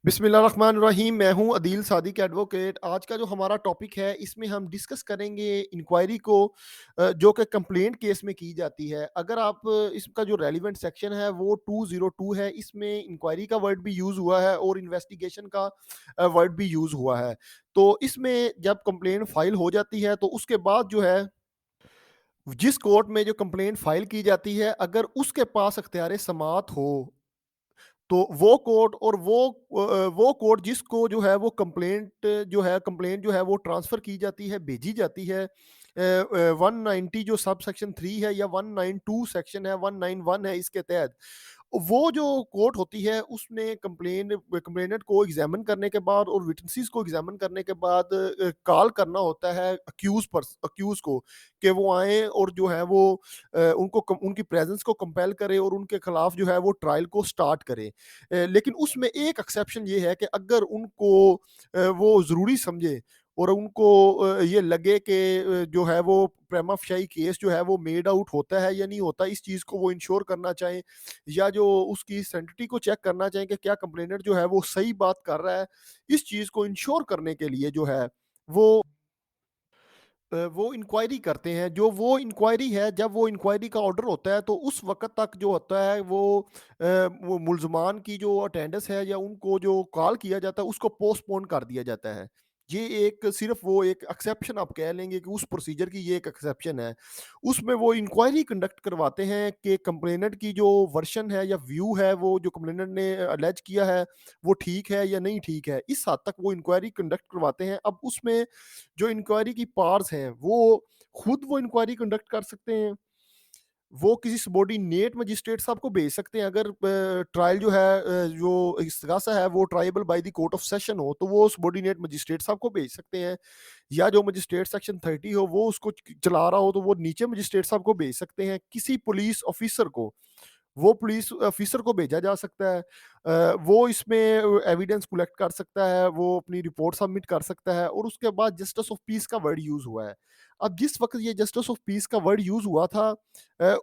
बिस्मिल्लाहिर्रहमानिर्रहीम। मैं हूँ अदील सादिक एडवोकेट। आज का जो हमारा टॉपिक है इसमें हम डिस्कस करेंगे इंक्वायरी को जो कि कंप्लेंट केस में की जाती है। अगर आप इसका जो रेलिवेंट सेक्शन है वो 202 है, इसमें इंक्वायरी का वर्ड भी यूज़ हुआ है और इन्वेस्टिगेशन का वर्ड भी यूज़ हुआ है। तो इसमें जब कंप्लेंट फाइल हो जाती है तो उसके बाद जो है जिस कोर्ट में जो कंप्लेंट फाइल की जाती है, अगर उसके पास अख्तियार समाअत हो तो वो कोर्ट और वो कोर्ट जिसको जो है वो कंप्लेंट जो है वो ट्रांसफ़र की जाती है, भेजी जाती है 190 जो सब सेक्शन 3 है या 192 सेक्शन है, 191 है इसके तहत। वो जो कोर्ट होती है उसने कंप्लेनेंट को एग्ज़ामिन करने के बाद और विटनेसेस को एग्ज़ामिन करने के बाद कॉल करना होता है अक्यूज़ को कि वो आएँ और जो है वो उनकी प्रेज़ेंस को कंपेल करे और उनके खिलाफ जो है वो ट्रायल को स्टार्ट करे। लेकिन उसमें एक एक्सेप्शन ये है कि अगर उनको वो ज़रूरी समझे और उनको ये लगे कि जो है वो प्रिमा फेसी केस जो है वो मेड आउट होता है या नहीं होता, इस चीज़ को वो इंश्योर करना चाहें या जो उसकी सैंक्टिटी को चेक करना चाहें कि क्या कंप्लेनेंट जो है वो सही बात कर रहा है, इस चीज़ को इंश्योर करने के लिए जो है वो वो इंक्वायरी करते हैं। जो वो इंक्वायरी है, जब वो इंक्वायरी का ऑर्डर होता है तो उस वक़्त तक जो होता है वो मुल्ज़मान की जो अटेंडेंस है या उनको जो कॉल किया जाता है उसको पोस्टपोन कर दिया जाता है। ये एक सिर्फ़ वो एक एक्सेप्शन आप कह लेंगे कि उस प्रोसीजर की ये एक एक्सेप्शन है। उसमें वो इंक्वायरी कंडक्ट करवाते हैं कि कंप्लेनेंट की जो वर्शन है या व्यू है, वो जो कंप्लेनेंट ने अलेज किया है, वो ठीक है या नहीं ठीक है। इस हद तक वो इंक्वायरी कंडक्ट करवाते हैं। अब उसमें जो इंक्वायरी की पार्ट्स हैं, वो खुद वो इंक्वायरी कंडक्ट कर सकते हैं। वो किसी सबॉर्डिनेट मजिस्ट्रेट साहब को भेज सकते हैं। अगर ट्रायल जो है जो इस्तगासा है वो tribal by the court of session हो, तो वो सबॉर्डिनेट मजिस्ट्रेट साहब को भेज सकते हैं। या जो मजिस्ट्रेट सेक्शन 30 हो वो उसको चला रहा हो तो वो नीचे मजिस्ट्रेट साहब को भेज सकते हैं। किसी पुलिस ऑफिसर को वो पुलिस ऑफिसर को भेजा जा सकता है। वो इसमें एविडेंस कलेक्ट कर सकता है, वो अपनी रिपोर्ट सबमिट कर सकता है और उसके बाद जस्टिस ऑफ पीस का वर्ड यूज़ हुआ है। अब जिस वक़्त ये जस्टिस ऑफ पीस का वर्ड यूज़ हुआ था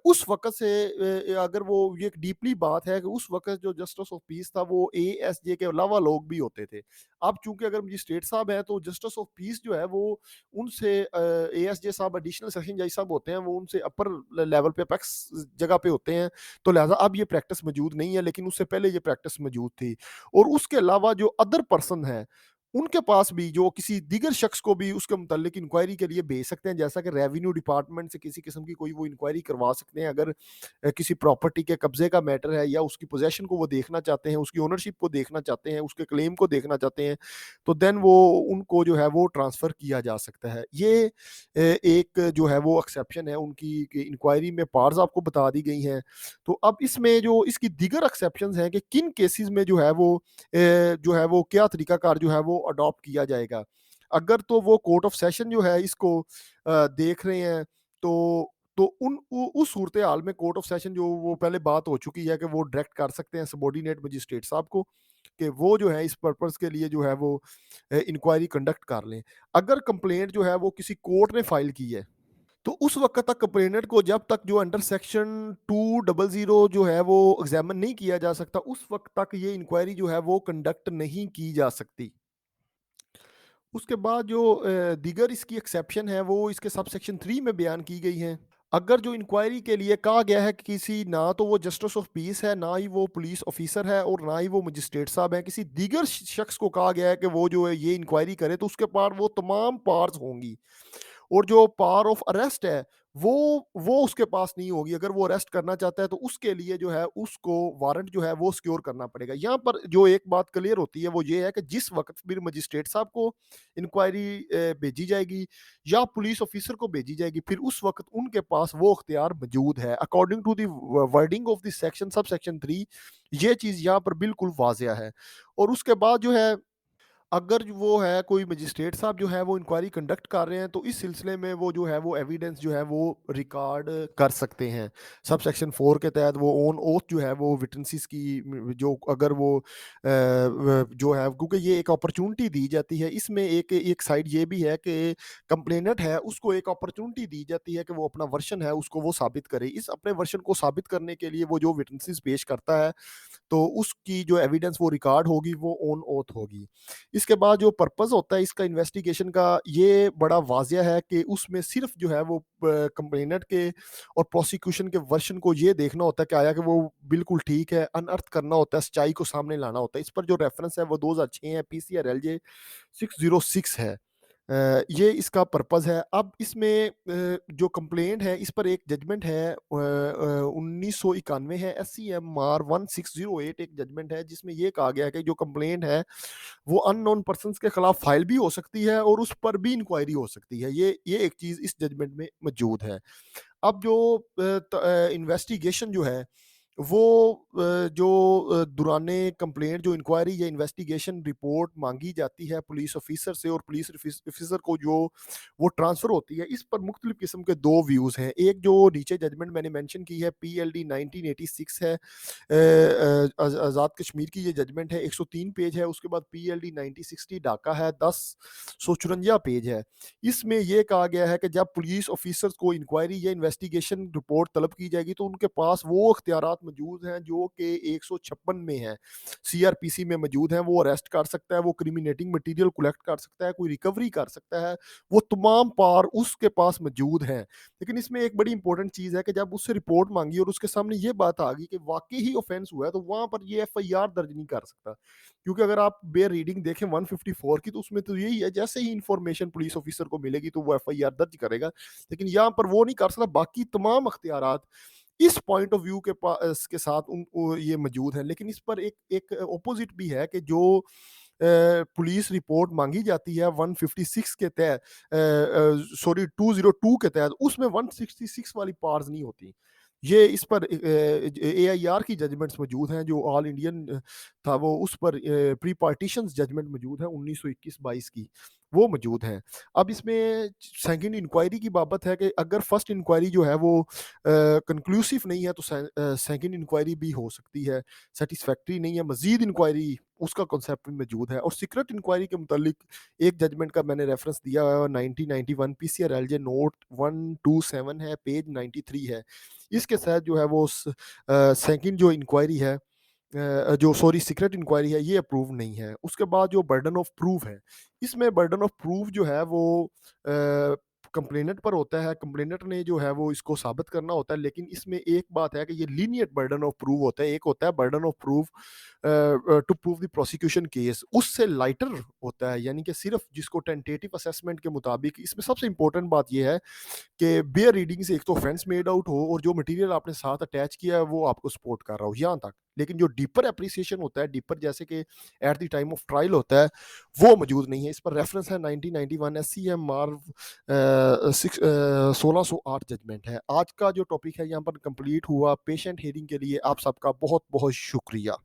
उस वक़्त से अगर वो ये एक डीपली बात है कि उस वक़्त जो जस्टिस ऑफ पीस था वो एएसजे के अलावा लोग भी होते थे। अब चूँकि अगर मजिस्ट्रेट साहब हैं तो जस्टिस ऑफ पीस जो है वो उनसे एएसजे साहब एडिशनल सेशन जज साहब होते हैं, वो उनसे अपर लेवल पे अपेक्स जगह पे होते हैं। तो लिहाज़ा अब ये प्रैक्टिस मौजूद नहीं है, लेकिन उससे पहले ये प्रैक्टिस मौजूद थी। और उसके अलावा जो अदर पर्सन है, उनके पास भी जो किसी दीगर शख्स को भी उसके मुतल्लिक इंक्वायरी के लिए भेज सकते हैं, जैसा कि रेवेन्यू डिपार्टमेंट से किसी किस्म की कोई वो इंक्वायरी करवा सकते हैं। अगर किसी प्रॉपर्टी के कब्ज़े का मैटर है या उसकी पोज़ेशन को वो देखना चाहते हैं, उसकी ओनरशिप को देखना चाहते हैं, उसके क्लेम को देखना चाहते हैं, तो देन वो उनको जो है वो ट्रांसफ़र किया जा सकता है। ये एक जो है वो एक्सेप्शन है उनकी कि इंक्वायरी में पार्ट्स आपको बता दी गई हैं। तो अब इसमें जो इसकी दीगर एक्सेप्शंस हैं कि किन केसेस में जो है वो जो है वो क्या तरीकाकार जो है वो अडॉप्ट किया जाएगा। अगर तो वो कोर्ट ऑफ सेशन जो है इसको देख रहे हैं तो उस सूरत-ए-हाल में कोर्ट ऑफ सेशन जो वो पहले बात हो चुकी है कि वो डायरेक्ट कर सकते हैं सबॉर्डिनेट मजिस्ट्रेट साहब को कि वो जो है इस पर्पज़ के लिए जो है वो इंक्वायरी कंडक्ट कर लें। अगर कंप्लेंट जो है वो किसी कोर्ट ने फाइल की है तो उस वक़्त तक कंप्लेनेंट को जब तक जो अंडर सेक्शन 200 जो है वो एग्ज़ामिन नहीं किया जा सकता, उस वक़्त तक ये इंक्वायरी जो है वो कंडक्ट नहीं की जा सकती। उसके बाद जो दीगर इसकी एक्सेप्शन है वो इसके सब सेक्शन 3 में बयान की गई हैं। अगर जो इंक्वायरी के लिए कहा गया है कि किसी ना तो वो जस्टिस ऑफ पीस है, ना ही वो पुलिस ऑफिसर है और ना ही वो मजिस्ट्रेट साहब हैं, किसी दीगर शख्स को कहा गया है कि वो जो है ये इंक्वायरी करे तो उसके पास वो तमाम पावर्स होंगी। और जो पावर ऑफ अरेस्ट है, वो उसके पास नहीं होगी। अगर वो अरेस्ट करना चाहता है तो उसके लिए जो है उसको वारंट जो है वो सिक्योर करना पड़ेगा। यहाँ पर जो एक बात क्लियर होती है वो ये है कि जिस वक़्त फिर मजिस्ट्रेट साहब को इंक्वायरी भेजी जाएगी या पुलिस ऑफिसर को भेजी जाएगी, फिर उस वक़्त उनके पास वो इख्तियार मौजूद है। According to the wording of the subsection 3 ये चीज़ यहाँ पर बिल्कुल वाज़िया है। और उसके बाद जो है अगर जो वो है कोई मजिस्ट्रेट साहब जो है वो इंक्वायरी कंडक्ट कर रहे हैं तो इस सिलसिले में वो जो है वो एविडेंस जो है वो रिकॉर्ड कर सकते हैं। सब सेक्शन 4 के तहत वो ऑन ओथ जो है वो विटनेसेस की जो अगर वो जो है क्योंकि ये एक अपॉर्चुनिटी दी जाती है इसमें एक एक साइड ये भी है कि कंप्लेनेंट है उसको एक अपॉर्चुनिटी दी जाती है कि वो अपना वर्शन है उसको वो साबित करे। इस अपने वर्शन को साबित करने के लिए वो जो विटनेसेस पेश करता है तो उसकी जो एविडेंस वो रिकॉर्ड होगी वो ऑन ओथ होगी। इसके बाद जो पर्पस होता है इसका इन्वेस्टिगेशन का ये बड़ा वाज़िया है कि उसमें सिर्फ़ जो है वो कंप्लेनेंट के और प्रोसिक्यूशन के वर्शन को ये देखना होता है कि आया कि वो बिल्कुल ठीक है, अनअर्थ करना होता है, सच्चाई को सामने लाना होता है। इस पर जो रेफ़रेंस है वो 2006 है, पीसीआर एलजे 606 है। ये इसका पर्पज़ है। अब इसमें जो कंप्लेंट है इस पर एक जजमेंट है 1991 है एससीएमआर 1608 एक जजमेंट है जिसमें ये कहा गया है कि जो कंप्लेंट है वो अननोन पर्सन्स के खिलाफ फाइल भी हो सकती है और उस पर भी इंक्वायरी हो सकती है। ये एक चीज़ इस जजमेंट में मौजूद है। अब जो इन्वेस्टिगेशन जो है वो जो दौराने कंप्लेंट जो इंक्वायरी या इन्वेस्टिगेशन रिपोर्ट मांगी जाती है पुलिस ऑफिसर से और पुलिस ऑफिसर को जो वो ट्रांसफ़र होती है इस पर मुख्तलिफ किस्म के दो व्यूज़ हैं। एक जो नीचे जजमेंट मैंने मेंशन की है पीएलडी 1986 है आज़ाद कश्मीर की ये जजमेंट है 103 पेज है। उसके बाद पीएलडी 1960 ढाका है 1054 पेज है। इसमें ये कहा गया है कि जब पुलिस ऑफिसर्स को इंक्वायरी या इन्वेस्टिगेशन रिपोर्ट तलब की जाएगी तो उनके पास वो इख्तियारात मौजूद हैं जो कि 156 में हैं, सीआरपीसी में मौजूद हैं। वो अरेस्ट कर सकता है, वो क्रिमिनेटिंग मटेरियल कलेक्ट कर सकता है, कोई रिकवरी कर सकता है, वो तमाम पावर उसके पास मौजूद हैं। लेकिन इसमें एक बड़ी इंपॉर्टेंट चीज़ है कि जब उससे रिपोर्ट मांगी और उसके सामने ये बात आ गई कि वाकई ही ऑफेंस हुआ है तो वहाँ पर ये एफआईआर दर्ज नहीं कर सकता। क्योंकि अगर आप बेयर रीडिंग देखें 154 की तो उसमें तो यही है जैसे ही इंफॉर्मेशन पुलिस ऑफिसर को मिलेगी तो वो एफआईआर दर्ज करेगा। लेकिन यहाँ पर वो नहीं कर सकता, बाकी तमाम अख्तियारात इस पॉइंट ऑफ व्यू के साथ ये मौजूद है। लेकिन इस पर एक एक ऑपोजिट भी है कि जो पुलिस रिपोर्ट मांगी जाती है 156 के तहत सॉरी 202 के तहत उसमें 166 वाली पार्स नहीं होती। ये इस पर एआईआर की जजमेंट्स मौजूद हैं जो ऑल इंडियन था वो उस पर प्री पार्टीशंस जजमेंट मौजूद है 1921-22 की, वो मौजूद हैं। अब इसमें सेकंड इंक्वायरी की बाबत है कि अगर फर्स्ट इंक्वायरी जो है वो कंक्लूसिव नहीं है तो सेकंड इंक्वायरी भी हो सकती है, सैटिस्फैक्टरी नहीं है, मज़ीद इंक्वायरी उसका कॉन्सेप्ट भी मौजूद है। और सीक्रेट इंक्वायरी के मुतालिक एक जजमेंट का मैंने रेफरेंस दिया हुआ है 1991 पीसीआर एलजे नोट 127 है, पेज 93 है। इसके तहत जो है वो सेकंड जो इंक्वायरी है जो सॉरी सीक्रेट इंक्वायरी है ये अप्रूव नहीं है। उसके बाद जो बर्डन ऑफ प्रूफ है, इसमें बर्डन ऑफ प्रूफ जो है वो कंप्लेनेंट पर होता है। कंप्लेनेंट ने जो है वो इसको साबित करना होता है। लेकिन इसमें एक बात है कि ये लीनिएंट बर्डन ऑफ प्रूफ होता है। एक होता है burden of proof to prove the prosecution case, उससे लाइटर होता है, यानी कि सिर्फ जिसको टेंटेटिव असेसमेंट के मुताबिक। इसमें सबसे इंपॉर्टेंट बात ये है कि बेयर रीडिंग से एक तो ऑफेंस मेड आउट हो और जो मटेरियल आपने साथ अटैच किया है वो आपको सपोर्ट कर रहा हो यहाँ तक। लेकिन जो डीपर एप्रिसिएशन होता है, डीपर जैसे कि at the time of trial होता है, वो मौजूद नहीं है। इस पर रेफरेंस है 1991 एससीएमआर 1608 जजमेंट है। आज का जो टॉपिक है यहाँ पर कंप्लीट हुआ। पेशेंट हियरिंग के लिए आप सबका बहुत बहुत शुक्रिया।